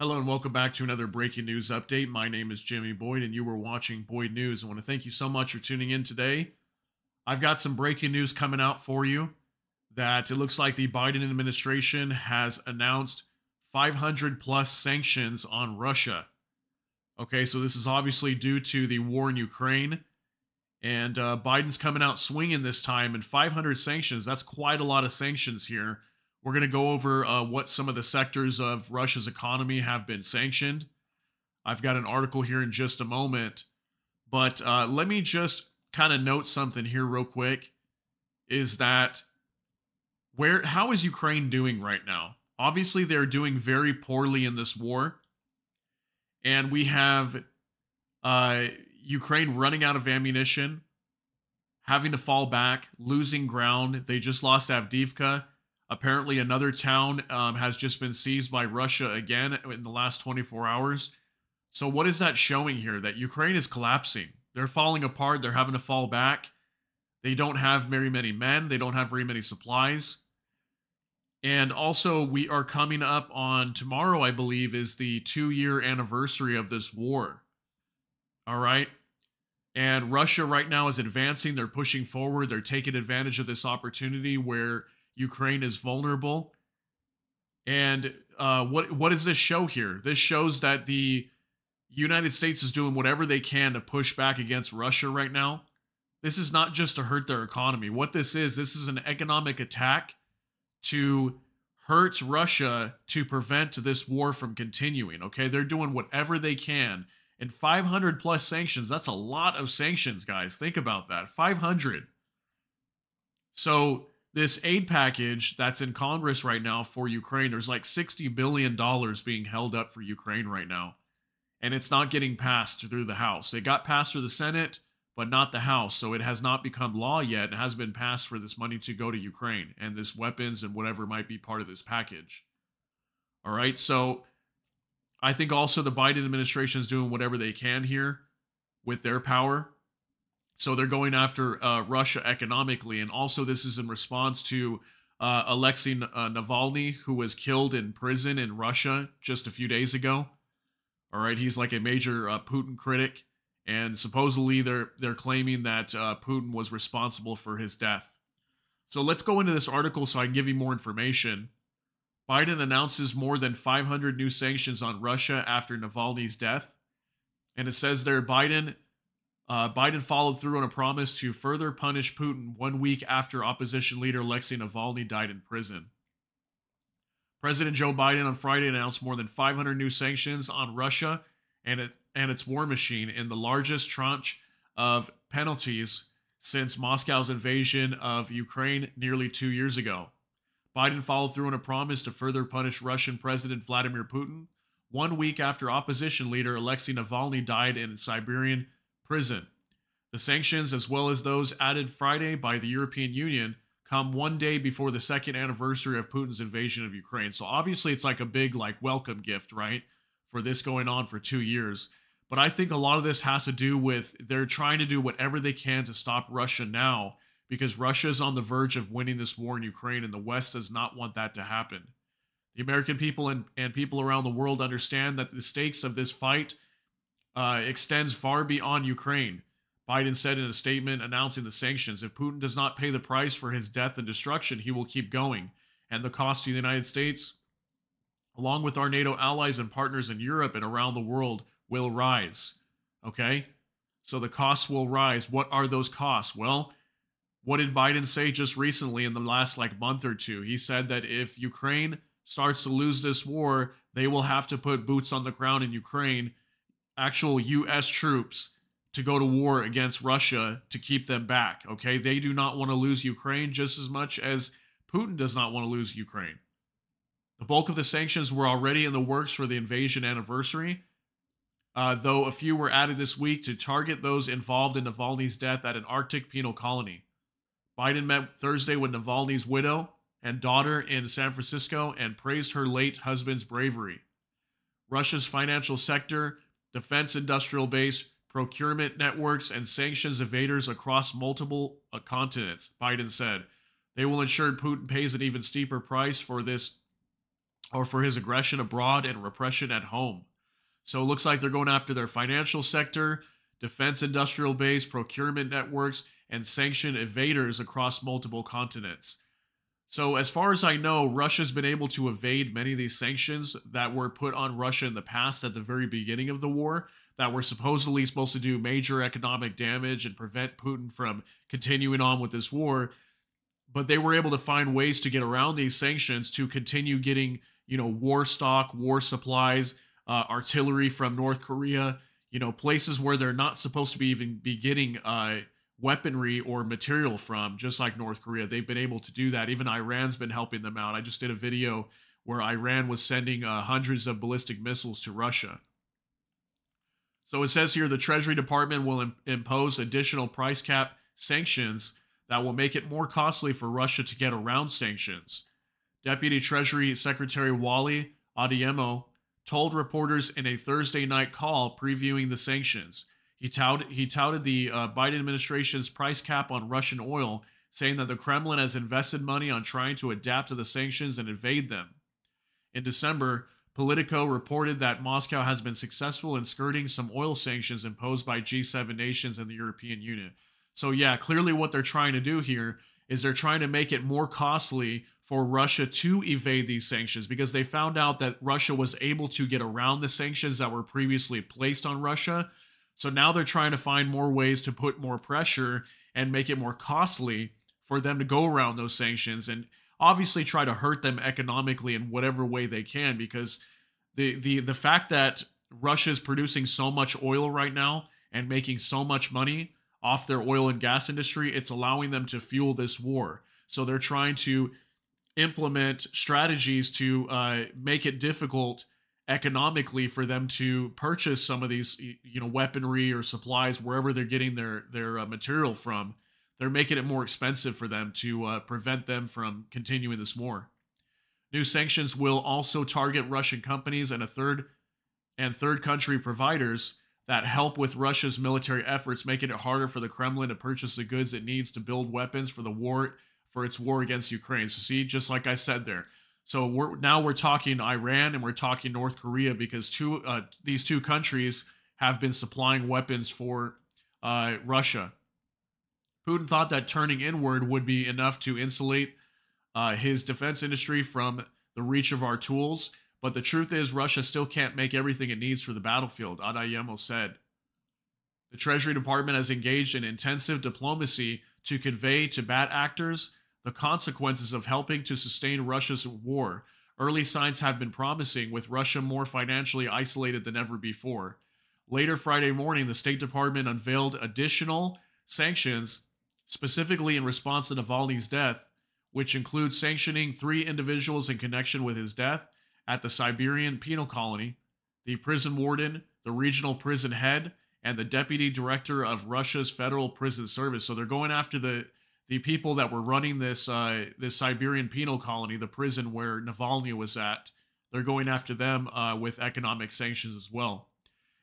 Hello and welcome back to another breaking news update. My name is Jimmy Boyd and you were watching Boyd News. I want to thank you so much for tuning in today. I've got some breaking news coming out for you that it looks like the Biden administration has announced 500 plus sanctions on Russia. Okay, so this is obviously due to the war in Ukraine. And Biden's coming out swinging this time, and 500 sanctions. That's quite a lot of sanctions here. We're going to go over what some of the sectors of Russia's economy have been sanctioned. I've got an article here in just a moment. But let me just kind of note something here, real quick, is that how is Ukraine doing right now? Obviously, they're doing very poorly in this war. And we have uh, Ukraine running out of ammunition, having to fall back, losing ground. They just lost Avdiivka. Apparently, another town has just been seized by Russia again in the last 24 hours. So, what is that showing here? That Ukraine is collapsing. They're falling apart. They're having to fall back. They don't have very many men. They don't have very many supplies. And also, we are coming up on tomorrow, I believe, is the 2-year anniversary of this war. All right. And Russia right now is advancing. They're pushing forward. They're taking advantage of this opportunity where Ukraine is vulnerable. And what does this show here? This shows that the United States is doing whatever they can to push back against Russia right now. This is not just to hurt their economy. What this is an economic attack to hurt Russia to prevent this war from continuing. Okay, they're doing whatever they can. And 500 plus sanctions, that's a lot of sanctions, guys. Think about that. 500. So this aid package that's in Congress right now for Ukraine, there's like $60 billion being held up for Ukraine right now. And it's not getting passed through the House. It got passed through the Senate, but not the House. So it has not become law yet. It has been passed for this money to go to Ukraine and this weapons and whatever might be part of this package. All right. So I think also the Biden administration is doing whatever they can here with their power. So they're going after Russia economically. And also this is in response to Alexei Navalny, who was killed in prison in Russia just a few days ago. All right. He's like a major Putin critic. And supposedly they're claiming that Putin was responsible for his death. So let's go into this article so I can give you more information. Biden announces more than 500 new sanctions on Russia after Navalny's death. And it says there, Biden followed through on a promise to further punish Putin 1 week after opposition leader Alexei Navalny died in prison. President Joe Biden on Friday announced more than 500 new sanctions on Russia and its war machine in the largest tranche of penalties since Moscow's invasion of Ukraine nearly 2 years ago. Biden followed through on a promise to further punish Russian President Vladimir Putin 1 week after opposition leader Alexei Navalny died in a Siberian prison. The sanctions, as well as those added Friday by the European Union, come 1 day before the second anniversary of Putin's invasion of Ukraine. So obviously it's like a big welcome gift, right? For this going on for 2 years. But I think a lot of this has to do with they're trying to do whatever they can to stop Russia now because Russia is on the verge of winning this war in Ukraine and the West does not want that to happen. The American people and people around the world understand that the stakes of this fight extends far beyond Ukraine. Biden said in a statement announcing the sanctions, if Putin does not pay the price for his death and destruction, he will keep going. And the cost to the United States, along with our NATO allies and partners in Europe and around the world, will rise. Okay? So the costs will rise. What are those costs? Well, what did Biden say just recently in the last month or two? He said that if Ukraine starts to lose this war, they will have to put boots on the ground in Ukraine, actual U.S. troops, to go to war against Russia to keep them back. Okay? They do not want to lose Ukraine just as much as Putin does not want to lose Ukraine. The bulk of the sanctions were already in the works for the invasion anniversary, though a few were added this week to target those involved in Navalny's death at an Arctic penal colony. Biden met Thursday with Navalny's widow and daughter in San Francisco and praised her late husband's bravery. Russia's financial sector, defense industrial base, procurement networks, and sanctions evaders across multiple continents, Biden said. They will ensure Putin pays an even steeper price for this or for his aggression abroad and repression at home. So it looks like they're going after their financial sector, defense industrial base, procurement networks, and sanction evaders across multiple continents. So, as far as I know, Russia's been able to evade many of these sanctions that were put on Russia in the past at the very beginning of the war, that were supposedly supposed to do major economic damage and prevent Putin from continuing on with this war. But they were able to find ways to get around these sanctions to continue getting, war stock, war supplies, artillery from North Korea, places where they're not supposed to be even be getting weaponry or material from, just like North Korea. They've been able to do that. Even Iran's been helping them out. I just did a video where Iran was sending hundreds of ballistic missiles to Russia. So it says here the Treasury Department will impose additional price cap sanctions that will make it more costly for Russia to get around sanctions. Deputy Treasury Secretary Wally Adeyemo told reporters in a Thursday night call previewing the sanctions. He touted the Biden administration's price cap on Russian oil, saying that the Kremlin has invested money on trying to adapt to the sanctions and evade them. In December, Politico reported that Moscow has been successful in skirting some oil sanctions imposed by G7 nations and the European Union. So yeah, clearly what they're trying to do here is they're trying to make it more costly for Russia to evade these sanctions, because they found out that Russia was able to get around the sanctions that were previously placed on Russia. So now they're trying to find more ways to put more pressure and make it more costly for them to go around those sanctions, and obviously try to hurt them economically in whatever way they can, because the fact that Russia is producing so much oil right now and making so much money off their oil and gas industry, it's allowing them to fuel this war. So they're trying to implement strategies to make it difficult economically for them to purchase some of these, weaponry or supplies wherever they're getting their material from. They're making it more expensive for them to prevent them from continuing this war. New sanctions will also target Russian companies and third country providers that help with Russia's military efforts, making it harder for the Kremlin to purchase the goods it needs to build weapons for its war against Ukraine. So see, just like I said there. So we're talking Iran and we're talking North Korea, because these two countries have been supplying weapons for Russia. Putin thought that turning inward would be enough to insulate his defense industry from the reach of our tools, but the truth is Russia still can't make everything it needs for the battlefield, Adeyemo said. The Treasury Department has engaged in intensive diplomacy to convey to bad actors the consequences of helping to sustain Russia's war. Early signs have been promising, with Russia more financially isolated than ever before. Later Friday morning, the State Department unveiled additional sanctions specifically in response to Navalny's death, which includes sanctioning 3 individuals in connection with his death at the Siberian penal colony, the prison warden, the regional prison head, and the deputy director of Russia's Federal Prison Service. So they're going after the people that were running this Siberian penal colony, the prison where Navalny was at. They're going after them with economic sanctions as well.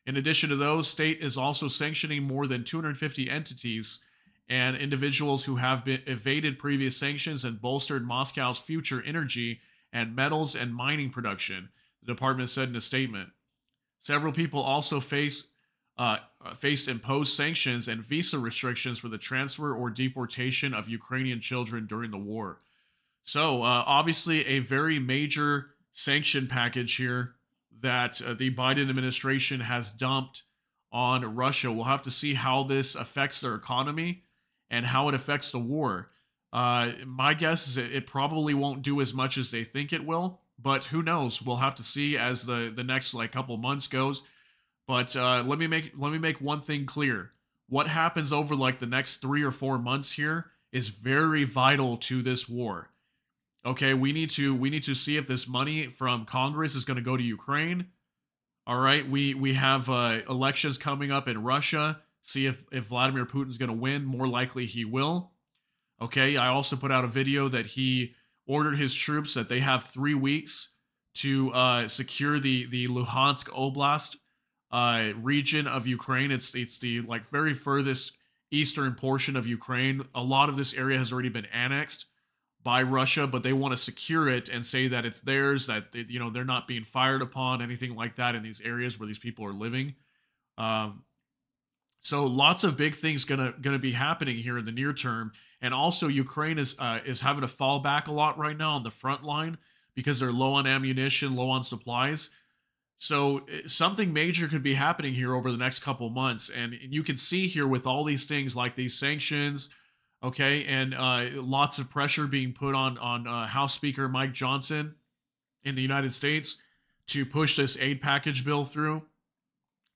In addition to those, state is also sanctioning more than 250 entities and individuals who have been evaded previous sanctions and bolstered Moscow's future energy and metals and mining production, the department said in a statement. Several people also faced imposed sanctions and visa restrictions for the transfer or deportation of Ukrainian children during the war. So, obviously, a very major sanction package here that the Biden administration has dumped on Russia. We'll have to see how this affects their economy and how it affects the war. My guess is it probably won't do as much as they think it will, but who knows? We'll have to see as the next couple months goes. But let me make one thing clear. What happens over the next 3 or 4 months here is very vital to this war. Okay, we need to see if this money from Congress is going to go to Ukraine. All right, we have elections coming up in Russia. See if Vladimir Putin's going to win. More likely he will. Okay, I also put out a video that he ordered his troops that they have 3 weeks to secure the Luhansk Oblast region of Ukraine. It's the very furthest eastern portion of Ukraine. A lot of this area has already been annexed by Russia, but they want to secure it and say that it's theirs, that they, they're not being fired upon, anything like that in these areas where these people are living. Um, so lots of big things gonna be happening here in the near term, and also Ukraine is having to fall back a lot right now on the front line because they're low on ammunition, low on supplies. So something major could be happening here over the next couple months, and you can see here with all these things like these sanctions, okay, and lots of pressure being put on House Speaker Mike Johnson in the United States to push this aid package bill through.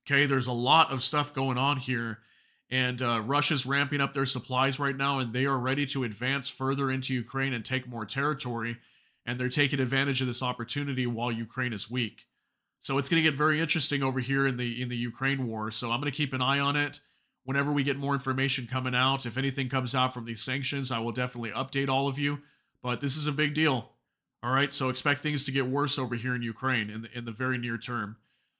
Okay, there's a lot of stuff going on here, and Russia's ramping up their supplies right now, and they are ready to advance further into Ukraine and take more territory, and they're taking advantage of this opportunity while Ukraine is weak. So it's going to get very interesting over here in the Ukraine war. So I'm going to keep an eye on it. Whenever we get more information coming out, if anything comes out from these sanctions, I will definitely update all of you. But this is a big deal. All right, so expect things to get worse over here in Ukraine in the very near term.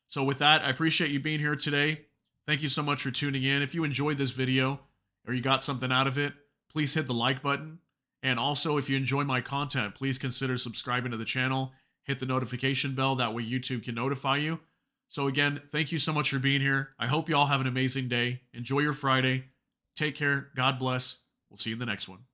So with that, I appreciate you being here today. Thank you so much for tuning in. If you enjoyed this video or you got something out of it, please hit the like button. And also, if you enjoy my content, please consider subscribing to the channel. Hit the notification bell. That way YouTube can notify you. So again, thank you so much for being here. I hope you all have an amazing day. Enjoy your Friday. Take care. God bless. We'll see you in the next one.